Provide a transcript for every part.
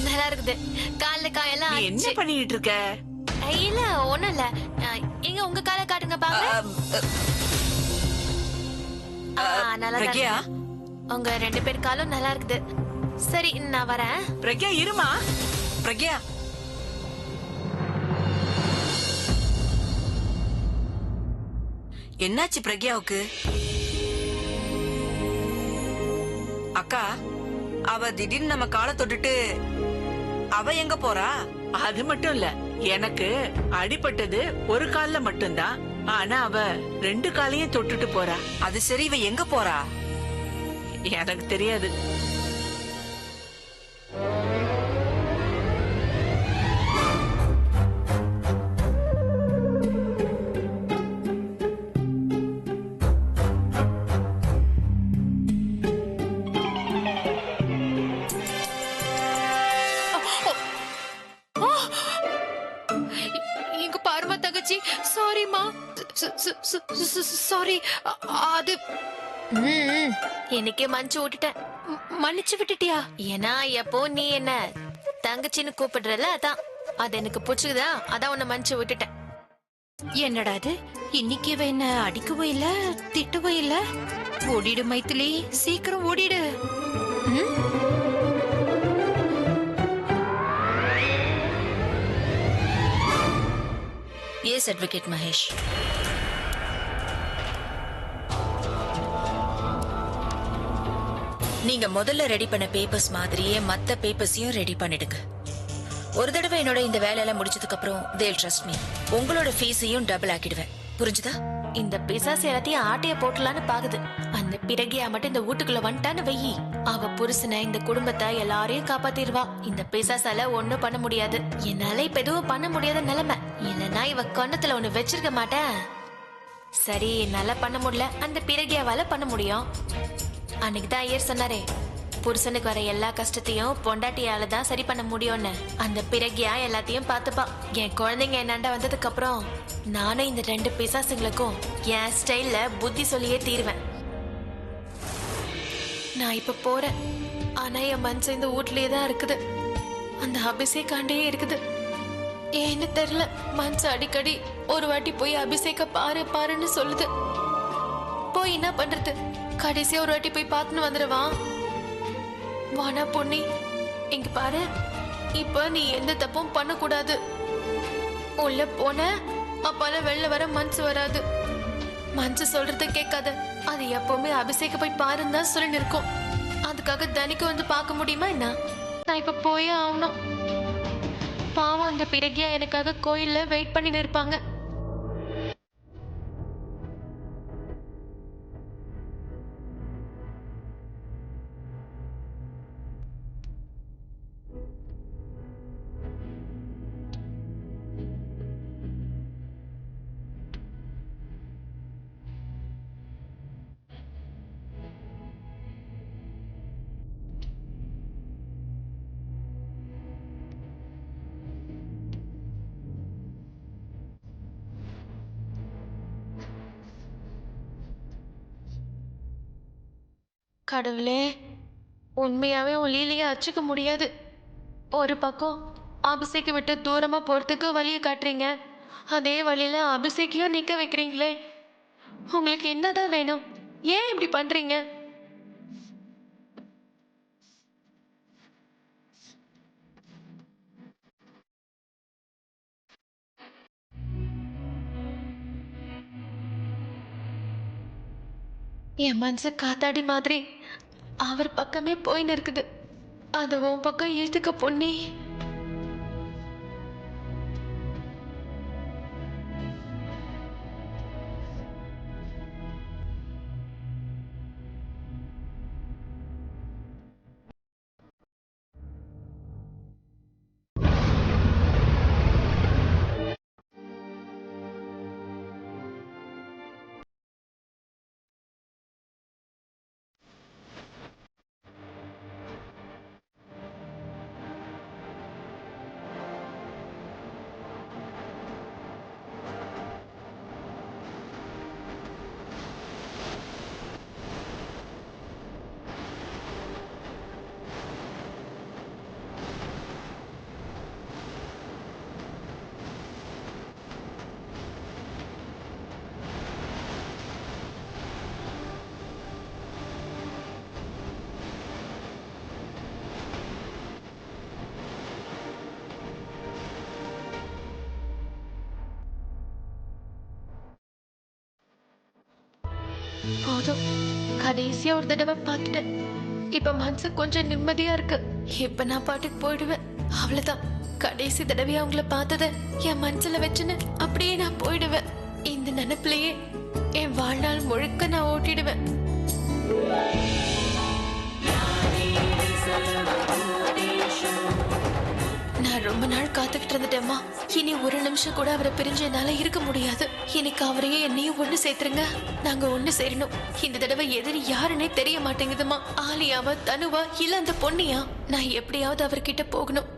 நல்லா இருக்குது. கால்ல காயெல்லாம் நீ என்ன பண்ணிட்டு இருக்க? இல்ல ஒண்ணும் இல்ல. எங்க உங்க காலை காட்டுங்க பாக்க. நல்லா பிரக்யா, உங்க 2 பேர் காலும் நல்லா இருக்குது. சரி நான் வரேன். பிரக்யா இருமா. பிரக்யா, என்னாச்சு பிரக்யாவுக்கு? அக்கா, அவ திடீர்னு நம்ம காலை தொட்டுட்டு அவ எங்க போறா? அது மட்டும் இல்ல, எனக்கு அடிபட்டது ஒரு கால்ல மட்டும்தான். ஆனா அவ 2 காலையும் தொட்டுட்டு போறா. அது சரி, இவ எங்க போறா? எனக்கு தெரியாது. இங்க பாருமா தங்கச்சி, சாரிமா. சாரி. அது எனக்கே மன்னிச்சு விட்டுட்டேன். மன்னிச்சு விட்டுட்டியா? ஏன்னா எப்போ நீ என்ன தங்கச்சின்னு கூப்பிடுறல, அதான் அது எனக்கு பிடிச்சதா, அதான் உன்னை மன்னிச்சு விட்டுட்டேன். என்னடா அது, இன்னைக்கு இவ என்ன அடிக்கவே இல்ல, திட்டவே இல்ல. ஓடிடு மைத்திலி, சீக்கிரம் ஓடிடு. Yes advocate Mahesh. நீங்க முதல்ல ரெடி பண்ண பேப்பர்ஸ் மாதிரியே மத்த பேப்பர்ஸையும் ரெடி பண்ணிடுங்க. ஒரு தடவை என்னோட இந்த வேலையெல்லாம் முடிச்சதுக்கு அப்புறம் they'll trust me. உங்களோட ஃபீஸையும் டபுள் ஆக்கிடுவேன். புரிஞ்சுதா? இந்த பிசாசு எல்லாத்தையும் ஆட்டைய போட்டலான்னு பாக்குது. அந்த பிறகியா மட்டும் இந்த வீட்டுக்குள்ள வந்துட்டான்னு வெயி, அவ புருஷனை, இந்த குடும்பத்தை எல்லாரையும் காப்பாத்திடுவா. இந்த பிசாசால ஒண்ணும் பண்ண முடியாது. என்னால இப்ப எதுவும் பண்ண முடியாத நிலைமை. இல்லைன்னா இவ கண்ணத்துல ஒண்ணு வச்சிருக்க மாட்டேன். சரி, என்னால பண்ண முடியல, அந்த பிறகியாவால பண்ண முடியும். அன்னைக்குதான் ஐயர் சொன்னாரே, புருஷனுக்கு வர எல்லா கஷ்டத்தையும் பொண்டாட்டியால தான் சரி பண்ண முடியும்னு. அந்த பிறகியா எல்லாத்தையும் பார்த்துப்பா. என் குழந்தைங்க என்னாண்ட வந்ததுக்கு அப்புறம் நானும் இந்த 2 பிசாசுங்களுக்கும் என் ஸ்டைல்ல புத்தி சொல்லியே தீருவேன். நான் இப்ப போறேன். ஆனா என் மனசு இந்த வீட்லயே தான் இருக்குது. அந்த அபிஷேகாண்டே இருக்குது. ஏன்னு தெரியல, மனசு அடிக்கடி ஒரு வாட்டி போய் அபிஷேக பாரு பாருன்னு சொல்லுது. போய் என்ன பண்றது? கடைசியா ஒரு வாட்டி போய் பார்த்துன்னு வந்துடுவான். வானா பொன்னி, இங்க பாரு, இப்ப நீ எந்த தப்பும் பண்ணக்கூடாது. உள்ள போன அப்பால வெளில வர மனசு வராது. மனசு சொல்றத கேட்காத. அது எப்பவுமே அபிஷேக போய் பாருன்னு தான் சொல்லி நிற்கும். அதுக்காக தனிக்கு வந்து பார்க்க முடியுமா என்ன? நான் இப்ப போயே ஆகணும். பாவம், அந்த பிறகியா எனக்காக கோயில்ல வெயிட் பண்ணி நிற்பாங்க. கடவுளே, உண்மையாவே உன் லீலையை அச்சுக்க முடியாது. ஒரு பக்கம் அபிஷேக்கை விட்டு தூரமா போறதுக்கு வழியை காட்டுறீங்க, அதே வழியில அபிஷேக்கையும் நிக்க வைக்கிறீங்களே. உங்களுக்கு என்னதான் வேணும்? ஏன் இப்படி பண்றீங்க? என் மனசு காத்தாடி மாதிரி அவர் பக்கமே போயின்னு இருக்குது. அது உன் பக்கம் இழுத்துக்க பொன்னி. போதும். கடைசியா ஒரு தடவை பார்த்துட்டேன். இப்ப மனசு கொஞ்சம் நிம்மதியா இருக்கு. இப்ப நான் பாட்டுக்கு போயிடுவேன். அவ்வளவுதான். கடைசி தடவை அவங்கள பார்த்தத என் மனசுல வச்சுன்னு அப்படியே நான் போயிடுவேன். இந்த நினைப்பிலேயே என் வாழ்நாள் முழுக்க நான் ஓட்டிடுவேன். நான் ரொம்ப நாள் காத்துக்கிட்டு இருந்துட்டேம்மா. இனி ஒரு நிமிஷம் கூட அவரை பிரிஞ்சு என்னால இருக்க முடியாது. இன்னைக்கு அவரையே என்னையும் ஒண்ணு சேர்த்துருங்க. நாங்க ஒண்ணு சேரணும். இந்த தடவை எதிரி யாருன்னே தெரிய மாட்டேங்குதுமா. ஆலியாவா, தனுவா, இல்ல அந்த பொண்ணியா? நான் எப்படியாவது அவர்கிட்ட போகணும்.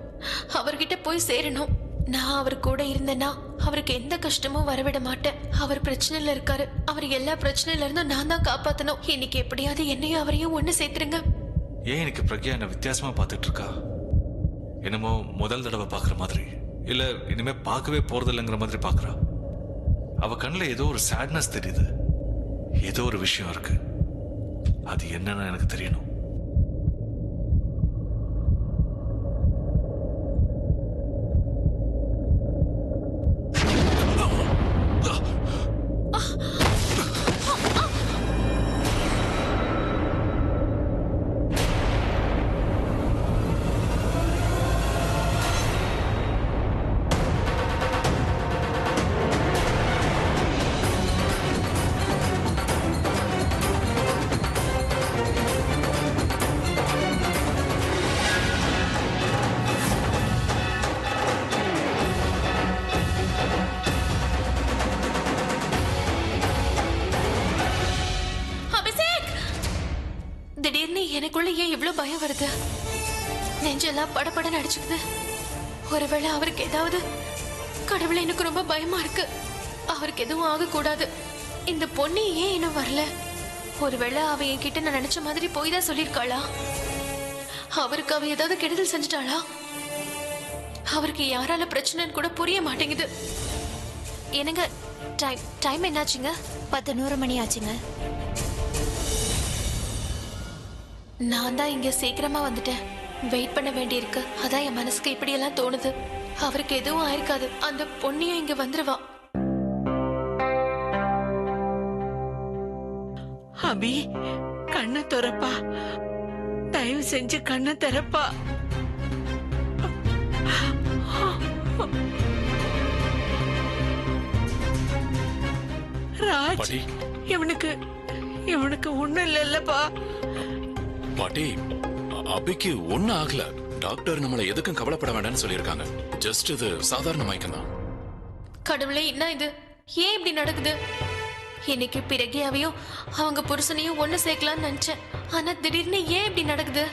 அவர்கிட்ட போய் சேரணும். நான் அவர் கூட இருந்தேன்னா அவருக்கு எந்த கஷ்டமும் வரவிட மாட்டேன். அவர் பிரச்சனையில இருக்காரு. அவர் எல்லா பிரச்சனையில இருந்தும் நான் தான் காப்பாத்தணும். இன்னைக்கு எப்படியாவது என்னையும் அவரையும் ஒண்ணு சேர்த்துருங்க. ஏன் எனக்கு பிரக்யா என்ன வித்தியாசமா பார்த்துட்டு இருக்கா? என்னமோ முதல் தடவை பார்க்குற மாதிரி, இல்ல இனிமே பார்க்கவே போறதில்லைங்கிற மாதிரி பார்க்குறா. அவ கண்ணில் ஏதோ ஒரு சேட்னஸ் தெரியுது. ஏதோ ஒரு விஷயம் இருக்கு. அது என்னன்னு எனக்கு தெரியணும். திடீர்னு எனக்குள்ள ஏன் இவ்வளவு பயம் வருது? நெஞ்செல்லாம் படபடன்னு அடிச்சுக்குது. ஒருவேளை அவருக்கு ஏதாவது... கடவுளை, எனக்கு ரொம்ப பயமா இருக்கு. அவருக்கு எதுவும் ஆகக்கூடாது. இந்த பொண்ணு ஏன் இன்னும் வரல? ஒருவேளை அவ என்கிட்ட நான் நினைச்ச மாதிரி போய் தான் சொல்லியிருக்காளா? அவருக்கு அவ ஏதாவது கெடுதல் செஞ்சுட்டாளா? அவருக்கு யாரால பிரச்சனைன்னு கூட புரிய மாட்டேங்குது. என்னங்க, டைம் என்னாச்சுங்க? 11 மணி ஆச்சுங்க. நான் தான் இங்க சீக்கிரமா வந்துட்டேன். வெயிட் பண்ண வேண்டியிருக்கு. அதான் என் மனசுக்கு இப்படி எல்லாம் தோணுது. அவருக்கு எதுவும் ஆயிருக்காது. அந்த பொண்ணியும் இங்க வந்துருவா. அபி, கண்ணை திறப்பா. தயவு செஞ்சு கண்ணை திறப்பா. ராஜ், பாட்டி. இவனுக்கு ஒண்ணும் இல்லல்லப்பா. பாட்டி, அபிக்கு ஒண்ணும் ஆகல. டாக்டர் நம்மளை எதுக்கும் கவலைப்பட வேண்டாம்னு சொல்லியிருக்காங்க. ஜஸ்ட் இது சாதாரண மயக்கம் தான். கடவுளே, என்ன இது? ஏன் இப்படி நடக்குது? இன்னைக்கு பிரக்யாவையும் அவங்க புருஷனையும் ஒண்ணு சேர்க்கலாம்னு நினைச்சேன். ஆனா திடீர்னு ஏன் இப்படி நடக்குது?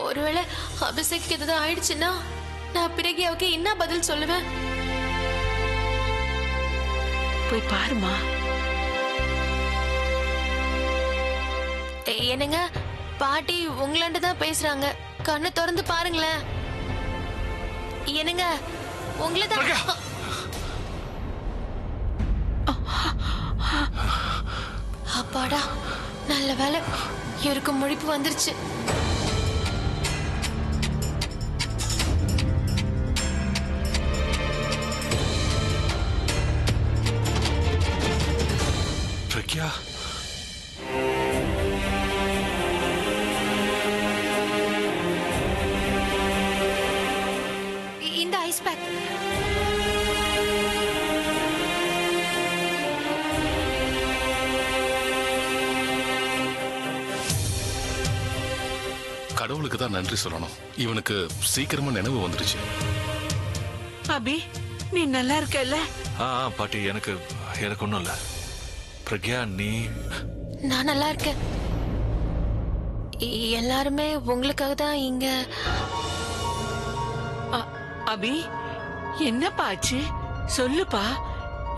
ஒருவேளை அபிஷேக் ஏதாவது ஆயிடுச்சுன்னா நான் பிரக்யாவுக்கு என்ன பதில் சொல்லுவேன்? போய் பாருமா. என்னங்க, பாட்டி உங்களாண்ட தான் பேசுறாங்க. கண்ணை திறந்து பாருங்களேன். என்னங்க, உங்களை தான். அப்பாடா, நல்ல வேலை, இவருக்கு முழிப்பு வந்துருச்சு. பிரக்யா, இந்த ஐஸ் பேக். கடவுளுக்கு தான் நன்றி சொல்லணும். இவனுக்கு சீக்கிரமா நினைவு வந்துருச்சு. அபி, நீ நல்லா இருக்கல்ல? பாட்டி, எனக்கு ஒண்ணும் இல்ல. பிரக்யா, நீ? நான் நல்லா இருக்கேன். எல்லாருமே உங்களுக்காக தான் இங்க. அபி, என்னப்பா ஆச்சு? சொல்லுப்பா.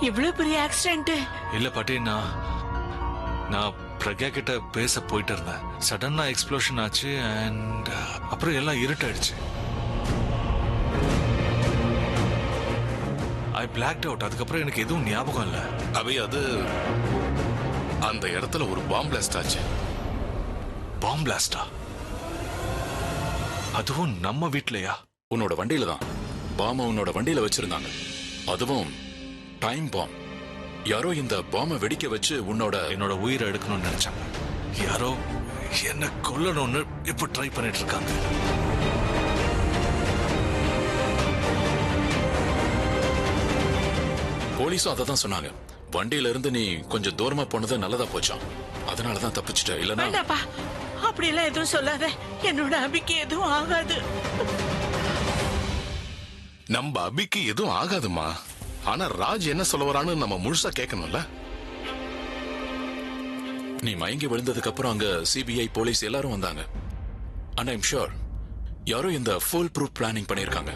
இவ்வளவு பெரிய ஆக்சிடென்ட்? இல்ல பாட்டி, நான் பிரக்யா கிட்ட பேச போயிட்டு இருந்தேன். சடனா எக்ஸ்ப்ளோஷன் ஆச்சு. அண்ட் அப்புறம் எல்லாம் இருட்டாயிடுச்சு. ஐ பிளாக்ட் அவுட். அதுக்கப்புறம் எனக்கு எதுவும் ஞாபகம் இல்ல. அபி, அது அந்த இடத்துல ஒரு பாம் பிளாஸ்ட் ஆச்சு. பாம் பிளாஸ்டா? அதுவும் நம்ம வீட்லயா? உன்னோட வண்டியில தான். பாம் உன்னோட வண்டியில வச்சிருந்தாங்க. அதுவும் டைம் பாம். யாரோ இந்த பாம்பை வெடிக்க வச்சு என்னோட உயிரை எடுக்கணும்னு நினைச்சாங்க. யாரோ என்ன கொல்லணும்னு இப்ப ட்ரை பண்ணிட்டு இருக்காங்க. போலீஸும் அதை தான் சொன்னாங்க. வண்டியில இருந்து நீ கொஞ்சம் தூரமா போனது நல்லதா போச்சாம். அதனாலதான் தப்பிச்சிட்ட. இல்லன்னா வேண்டாப்பா, அப்படி எல்லாம் எதுவும் சொல்லாத. என்னோட அபிக்கு எதுவும் ஆகாது. நம்ம அபிக்கு எதுவும் ஆகாதுமா. ஆனா ராஜ் என்ன சொல்ல வரான்னு நம்ம முழுசா கேட்கணும்ல. நீ மயங்கி விழுந்ததுக்கு அப்புறம் அங்க சிபிஐ போலீஸ் எல்லாரும் வந்தாங்க. அண்ட் ஐம் ஷூர் யாரோ இந்த ஃபுல் ப்ரூஃப் பிளானிங் பண்ணிருக்காங்க.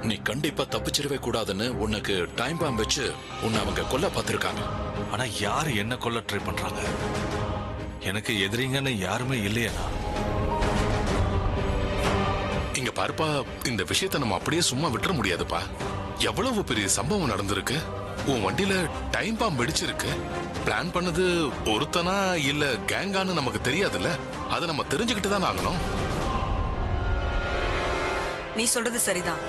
நீ கண்டிப்பா தப்பிச்சிடவே கூடாதுன்னு உனக்கு டைம் பாம் வச்சு உன்னை அவங்க கொல்ல பார்த்திருக்காங்க. ஆனா யாரு என்ன கொல்ல ட்ரை பண்றாங்க? எனக்கு எதிரிங்கன்னு யாருமே இல்லையா? இங்க பாருப்பா, இந்த விஷயத்தை நம்ம அப்படியே சும்மா விட்டுற முடியாதுப்பா. எவ்வளவு பெரிய சம்பவம் நடந்திருக்கு. உன் வண்டியில டைம் பாம் வெடிச்சிருக்கு. பிளான் பண்ணது ஒருத்தனா இல்ல கேங்கான்னு நமக்கு தெரியாதுல்ல. அதை நம்ம தெரிஞ்சுக்கிட்டு தான் ஆகணும். நீ சொல்றது சரிதான்.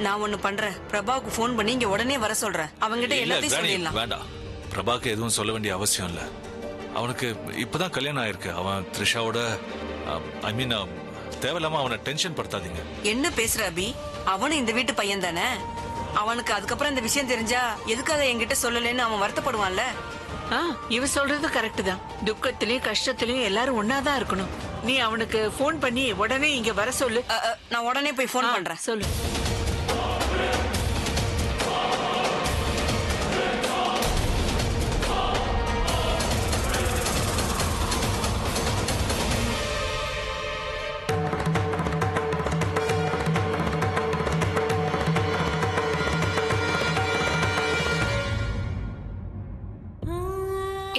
நான் ஒண்ணு பண்றேன். பிரபாவுக்கு போன் பண்ணி இங்க உடனே வர சொல்றேன். அவங்கிட்ட எல்லாத்தையும் சொல்லிடலாம். வேண்டாம், பிரபாக்கு எதுவும் சொல்ல வேண்டிய அவசியம் இல்ல. அவனுக்கு இப்பதான் கல்யாணம் ஆயிருக்கு. அவன் த்ரிஷாவோட ஐ மீன் தேவையில்லாம அவனை டென்ஷன் படுத்தாதீங்க. என்ன பேசுற அபி? அவனும் இந்த வீட்டு பையன் தானே. அவனுக்கு அதுக்கப்புறம் இந்த விஷயம் தெரிஞ்சா எதுக்காக என்கிட்ட சொல்லலன்னு அவன் வருத்தப்படுவான்ல. இவ சொல்றது கரெக்ட் தான். துக்கத்திலயும் கஷ்டத்திலயும் எல்லாரும் ஒன்னாதான் இருக்கணும். நீ அவனுக்கு போன் பண்ணி உடனே இங்க வர சொல்லு. நான் உடனே போய் போன் பண்றேன். சொல்லு.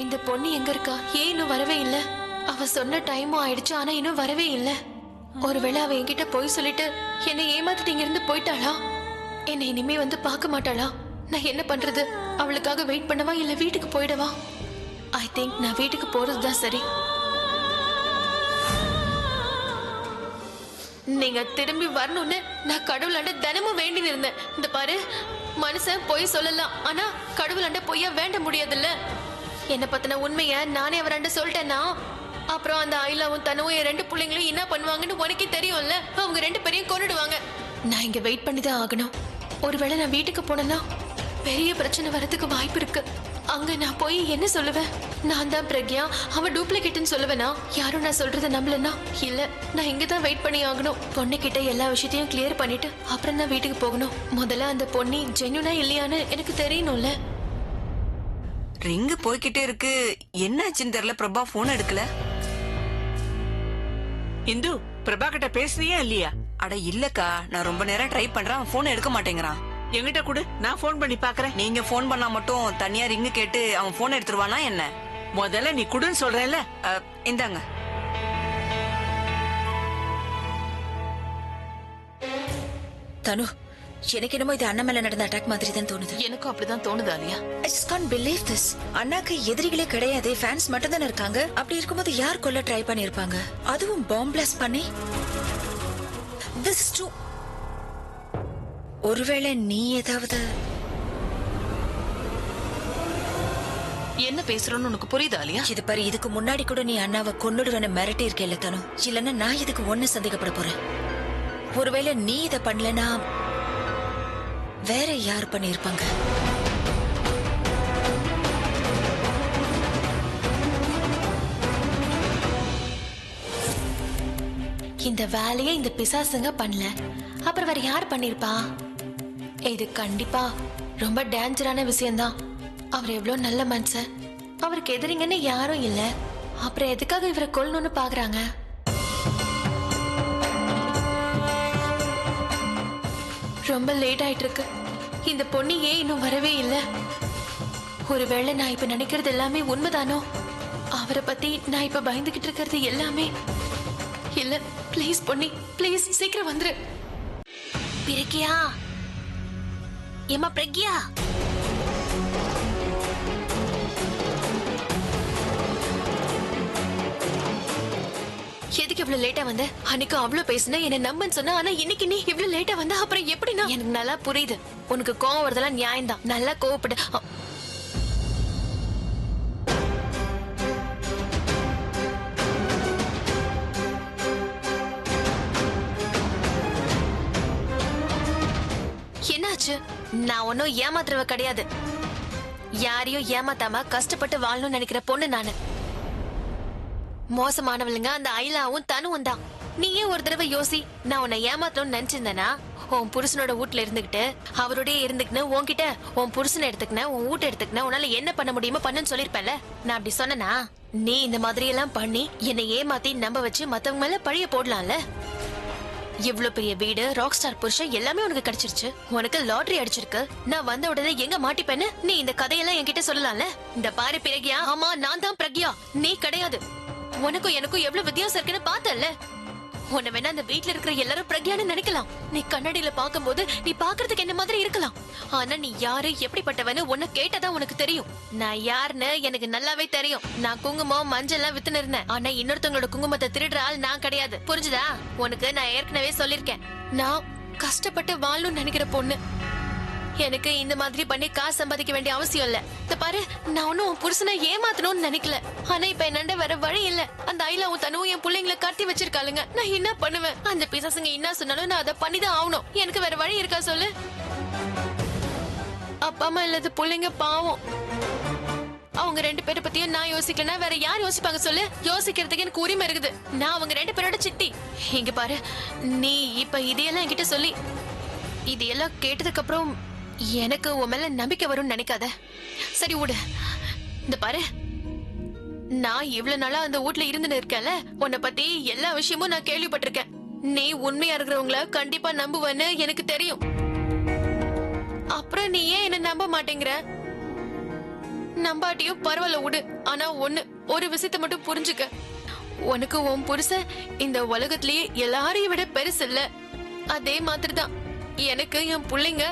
இந்த பொண்ணு எங்க இருக்கா? ஏன் இன்னும் வரவே இல்ல? அவ சொன்ன டைமும் ஆயிடுச்சு, ஆனா இன்னும் வரவே இல்ல. ஒருவேளை அவ என்கிட்ட போய் சொல்லிட்டு என்னை ஏமாத்திட்டு இங்க இருந்து போயிட்டாளா? என்னை இனிமே வந்து பார்க்க மாட்டாளா? நான் என்ன பண்றது? அவளுக்காக வெயிட் பண்ணவா இல்ல வீட்டுக்கு போயிடவா? ஐ திங்க் நான் வீட்டுக்கு போறதுதான் சரி. நீங்க திரும்பி வரணும்னு நான் கடவுளாண்ட தினமும் வேண்டி இருந்தேன். இந்த பாரு, மனுஷன் பொய் சொல்லலாம், ஆனா கடவுளாண்ட பொய்யா வேண்ட முடியாதுல்ல. என்ன பத்தின உண்மைய நானே அவராண்ட சொல்லிட்டேன்னா அப்புறம் அந்த ஐலாவும் தனவும் என் 2 பிள்ளைங்களும் என்ன பண்ணுவாங்கன்னு உனக்கே தெரியும்ல. அவங்க 2 பேரையும் கொன்னுடுவாங்க. நான் இங்க வெயிட் பண்ணிதான் ஆகணும். ஒருவேளை நான் வீட்டுக்கு போனேன்னா பெரிய பிரச்சனை வரதுக்கு வாய்ப்பு இருக்கு. அங்க நான் போய் என்ன சொல்லுவேன்? நான் தான் பிரக்யா, அவ டூப்ளிகேட்னு சொல்லுவேனா? யாரும் நான் சொல்றதை நம்பலன்னா? இல்ல, நான் இங்கதான் வெயிட் பண்ணி ஆகணும். பொண்ணு கிட்ட எல்லா விஷயத்தையும் கிளியர் பண்ணிட்டு அப்புறம் தான் வீட்டுக்கு போகணும். முதல்ல அந்த பொண்ணு ஜென்யூனா இல்லையான்னு எனக்கு தெரியணும்ல. ரிங்கு போய்கிட்டே இருக்கு. என்னாச்சுன்னு தெரியல. பிரபா போன் எடுக்கல. இந்து, பிரபா கிட்ட பேசுறியா இல்லையா? அட இல்லக்கா, நான் ரொம்ப நேரம் ட்ரை பண்றேன். அவன் போன் எடுக்க மாட்டேங்கிறான். என்கிட்ட கொடு, நான் போன் பண்ணி பாக்குறேன். நீங்க போன் பண்ணா மட்டும் தனியா ரிங்கு கேட்டு அவன் போன் எடுத்துருவானா என்ன? முதல்ல நீ குடுன்னு சொல்றேன்ல. இந்தாங்க. தனு, எனக்கு என்னமோ இது அண்ணா மேல நடந்த அட்டாக் மாதிரி தான் தோணுது. எனக்கும் அப்படிதான் தோணுது Alia. I just can't believe this. அண்ணாக்கு எதிரிகளே கிடையாது, ஃபேன்ஸ் மட்டும் தானே இருக்காங்க. அப்படி இருக்கும்போது யார் கொல்ல ட்ரை பண்ணிருப்பாங்க? அதுவும் பாம்பு பிளாஸ்ட் பண்ணி. This is true. ஒருவேளை நீ ஏதாவது என்ன பேசுறோன்னு உனக்கு புரியுதா ஆலியா? இது பாரு, இதுக்கு முன்னாடி கூட நீ அண்ணாவை கொன்னுடுவேன்னு மிரட்டி இருக்கேல்ல தனு. இல்லன்னா நான் இதுக்கு ஒண்ணு சந்தேகப்பட போறேன். ஒருவேளை நீ இதை பண்ணலனா வேற யார் பண்ணிருப்பாங்க? இந்த வேலையை இந்த பிசாசுங்க பண்ணல, அப்புறம் வேற யார் பண்ணிருப்பா? இது கண்டிப்பா ரொம்ப டேஞ்சரான விஷயம்தான். அவர் எவ்வளவு நல்ல மனுஷன். அவருக்கு எதிரிங்கன்னு யாரும் இல்ல. அப்புறம் எதுக்காக இவரை கொல்லணும்னு பாக்குறாங்க? ரொம்ப லேட் ஆயிட்டு இருக்கு. இந்த பொண்ணு ஏன் இன்னும் வரவே இல்லை? ஒருவேளை நான் இப்ப நினைக்கிறது எல்லாமே உண்மைதானோ? அவரை பத்தி நான் இப்ப பயந்துகிட்டு இருக்கிறது எல்லாமே இல்ல. ப்ளீஸ் பொன்னி, ப்ளீஸ் சீக்கிரம் வந்துரு. பிரக்யா, ஏமா பிரக்யா, எதுக்கு எதுக்கு இவ்வளவு லேட்டா வந்த? அன்னைக்கு அவ்வளவு பேசுன, என்ன நம்பன்னு சொன்ன. ஆனா இன்னைக்கு நீ இவ்வளவு லேட்டா வந்த, அப்புறம் எப்படின்னா? எனக்கு நல்லா புரியுது, உனக்கு கோவம் வருதெல்லாம் நியாயம்தான். நல்லா கோவப்படு. என்னாச்சு? நான் ஒன்னும் ஏமாத்துறவ கிடையாது. யாரையும் ஏமாத்தாம கஷ்டப்பட்டு வாழணும்னு நினைக்கிற பொண்ணு நானு. மோசமானவளுங்க அந்த ஐலாவும் தனுவும் தான். நீயே ஒரு தடவை யோசி, நான் உன்னை ஏமாத்தணும்னு நினைச்சிருந்தேனா உன் புருஷனோட வீட்டுல இருந்துகிட்டு அவரோடய இருந்துக்குன்னு உன்கிட்ட உன் புருஷனை எடுத்துக்கின, உன் வீட்டை எடுத்துக்கின, உன்னால என்ன பண்ண முடியுமோ பண்ணுன்னு சொல்லிருப்பேன்ல. நான் அப்படி சொன்னனா? நீ இந்த மாதிரி எல்லாம் பண்ணி என்னை ஏமாத்தி நம்ப வச்சு மத்தவங்க மேல பழிய போடலாம்ல. இவ்ளோ பெரிய வீடு, ராக் ஸ்டார் புருஷன் எல்லாமே உனக்கு கிடைச்சிருச்சு. உனக்கு லாட்டரி அடிச்சிருக்கு. நான் வந்த உடனே எங்க மாட்டிப்பேன்னு நீ இந்த கதையெல்லாம் என்கிட்ட சொல்லலாம்ல. இந்த பாரு பிரக்யா, ஆமா நான் தான் பிரக்யா, நீ கிடையாது. உனக்கும் எனக்கும் எவ்வளவு வித்தியாசம் இருக்குன்னு பார்த்தல்ல. உன்னை வேணா அந்த வீட்டுல இருக்கிற எல்லாரும் பிரக்யான்னு நினைக்கலாம். நீ கண்ணாடியில பாக்கும்போது நீ பாக்குறதுக்கு என்ன மாதிரி இருக்கலாம். ஆனா நீ யாரு, எப்படிப்பட்டவன்னு உன்னை கேட்டதான் உனக்கு தெரியும். நான் யாருன்னு எனக்கு நல்லாவே தெரியும். நான் குங்குமம் மஞ்சள் எல்லாம் வித்துன்னு இருந்தேன். ஆனா இன்னொருத்தவங்களோட குங்குமத்தை திருடுற ஆள் நான் கிடையாது. புரிஞ்சுதா? உனக்கு நான் ஏற்கனவே சொல்லிருக்கேன். நான் கஷ்டப்பட்டு வாழணும்னு நினைக்கிற பொண்ணு. எனக்கு இந்த மாதிரி பண்ணி காசு சம்பாதிக்க வேண்டிய அவசியம் இல்ல. இத பாரு, நான் ஒன்னும் உன் புருஷனை ஏமாத்தணும்னு நினைக்கல. ஆனா இப்ப என்னண்ட வேற வழி இல்ல. அந்த ஐலாவும் தனுவும் என் பிள்ளைங்களை கட்டி வச்சிருக்காளுங்க. நான் என்ன பண்ணுவேன்? அந்த பிசாசுங்க என்ன சொன்னாலும் நான் அதை பண்ணிதான் ஆகணும். எனக்கு வேற வழி இருக்கா சொல்லு? அப்பா அம்மா இல்லாத பிள்ளைங்க பாவம். அவங்க ரெண்டு பேரை பத்தியும் நான் யோசிக்கலன்னா வேற யார் யோசிப்பாங்க சொல்லு? யோசிக்கிறதுக்கு எனக்கு உரிமை இருக்குது. நான் அவங்க ரெண்டு பேரோட சித்தி. இங்க பாரு, நீ இப்ப இதையெல்லாம் என்கிட்ட சொல்லி இதையெல்லாம் கேட்டதுக்கு அப்புறம் எனக்கு உன் மேல நம்பிக்கை வரும்னு நினைக்காத. சரி விடு. இந்த பாரு, நான் இவ்வளவு நாளா அந்த வீட்ல இருந்துன்னு இருக்கேன்ல, உன்னை பத்தி எல்லா விஷயமும் நான் கேள்விப்பட்டிருக்கேன். நீ உண்மையா இருக்கிறவங்கள கண்டிப்பா நம்புவேன்னு எனக்கு தெரியும். அப்புறம் நீ ஏன் என்ன நம்ப மாட்டேங்கிற? நம்பாட்டியும் பரவாயில்ல விடு. ஆனா ஒரு விஷயத்தை மட்டும் புரிஞ்சுக்க. உனக்கு உன் புருஷன் இந்த உலகத்திலேயே எல்லாரையும் விட பெருசு இல்ல. அதே மாதிரிதான் எனக்கு என் பிள்ளைங்க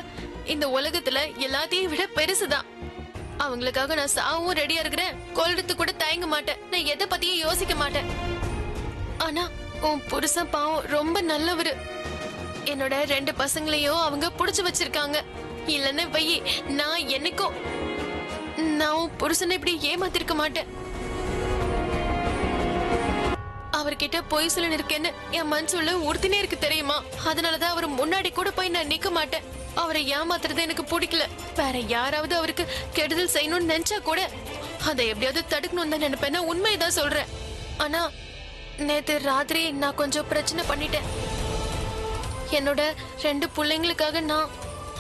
இந்த உலகத்துல எல்லாத்தையும் விட பெருசுதான். அவங்களுக்காக நான் சாவும் ரெடியா இருக்கிறேன். கொல்றதுக்கு கூட தயங்க மாட்டேன். நான் எதை பத்தியும் யோசிக்க மாட்டேன். ஆனா உன் புருஷன் பாவம் ரொம்ப நல்லவரு. என்னோட ரெண்டு பசங்களையும் அவங்க புடிச்சு வச்சிருக்காங்க. இல்லன்னு வையி, நான் என்னைக்கும் நான் உன் புருஷனை இப்படி ஏமாத்திருக்க மாட்டேன். அவர்கிட்ட பொய் சொல்ல இருக்கேன்னு என் மனசுல உறுத்தினே இருக்கு தெரியுமா? அதனாலதான் அவர் முன்னாடி கூட போய் நான் நிக்க மாட்டேன். அவரை ஏமாத்துறது எனக்கு பிடிக்கல. வேற யாராவது அவருக்கு கெடுதல் செய்யணும்னு நினைச்சா கூட அதை எப்படியாவது தடுக்கணும் தான் நினைப்பேன். நான் உண்மையதான் சொல்றேன். ஆனா நேத்து ராத்திரி நான் கொஞ்சம் பிரச்சனை பண்ணிட்டேன். என்னோட ரெண்டு பிள்ளைங்களுக்காக நான்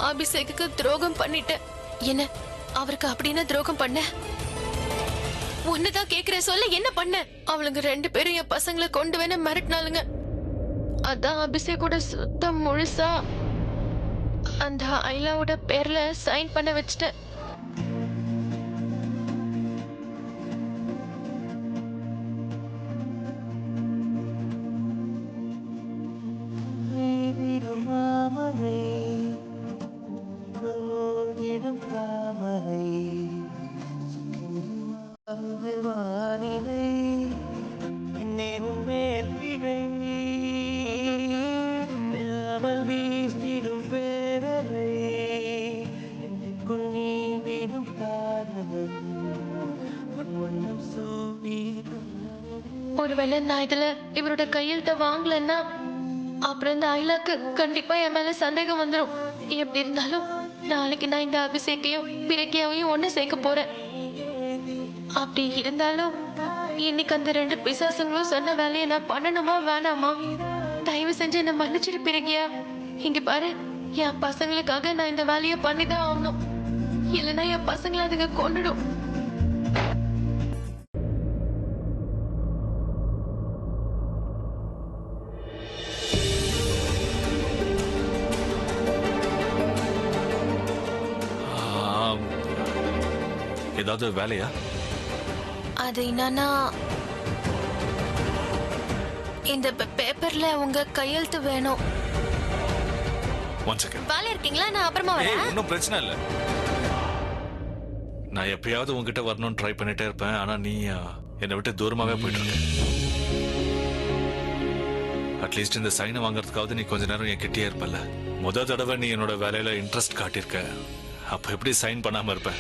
அபிஷேக்கு துரோகம் பண்ணிட்டேன். என்ன அவருக்கு அப்படின்னு துரோகம் பண்ண? ஒண்ணுதான் கேக்குறேன், சொல்ல என்ன பண்ண? அவளுங்க ரெண்டு பேரும் என் பசங்களை கொண்டு வேணா மிரட்டினாலுங்க. அதான் அபிஷேகோட சுத்தம் முழுசா அந்த ஐலாவோட பேர்ல சைன் பண்ண வச்சுட்டேன். ஒருவேளை நான் இதுல இவரோட கையெழுத்த வாங்கலன்னா அப்புறம் இந்த ஐலாக்கு கண்டிப்பா என் மேல சந்தேகம் வந்துடும். எப்படி இருந்தாலும் நாளைக்கு நான் இந்த அபிஷேக்கையும் பிரக்யாவையும் ஒண்ணு சேர்க்க போறேன். அப்படி இருந்தாலும் இன்னைக்கு அந்த ரெண்டு பிசாசுங்களும் சொன்ன வேலையை நான் பண்ணணுமா வேணாமா? தயவு செஞ்சு என்ன மன்னிச்சிடு பிரக்யா. இங்க பாரு, என் பசங்களுக்காக நான் இந்த வேலையை பண்ணிதான் ஆகணும். இல்லைன்னா என் பசங்களை அதுங்க கொண்டுடும். ஏதாவது வேலையா? அது என்னன்னா, இந்த பேப்பர்ல உங்க கையெழுத்து வேணும். One second. வேலை இருக்கீங்களா? நான் அப்புறமா வரேன். ஒன்னும் பிரச்சனை இல்ல. நான் எப்பயாவது உங்ககிட்ட வரணும்னு ட்ரை பண்ணிட்டே இருப்பேன். ஆனா நீ என்னை விட்டு தூரமாவே போயிட்டு இருக்க. அட்லீஸ்ட் இந்த சைனை வாங்குறதுக்காவது நீ கொஞ்ச நேரம் என் கிட்டே இருப்பல்ல. முத தடவை நீ என்னோட வேலையில இன்ட்ரெஸ்ட் காட்டியிருக்க, அப்ப எப்படி சைன் பண்ணாம இருப்ப?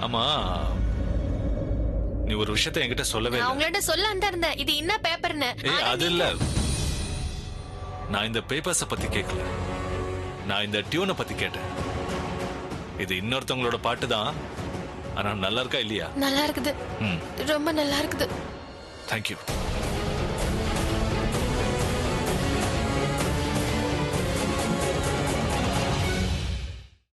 ஆமா, நீ ஒரு விஷயத்தை என்கிட்ட சொல்லவே நான் இல்லை. உங்கள்ட்ட சொல்லலாம் தான் இருந்தேன், இது என்ன பேப்பர்னு. ஏய், அது இல்ல. நான் இந்த பேப்பர்ஸ பத்தி கேட்கல, நான் இந்த டியூனை பத்தி கேட்டேன். இது இன்னொருத்தவங்களோட பாட்டு தான், ஆனா நல்லா இருக்கா இல்லையா? நல்லா இருக்குது, ரொம்ப நல்லா இருக்குது. தேங்க்யூ.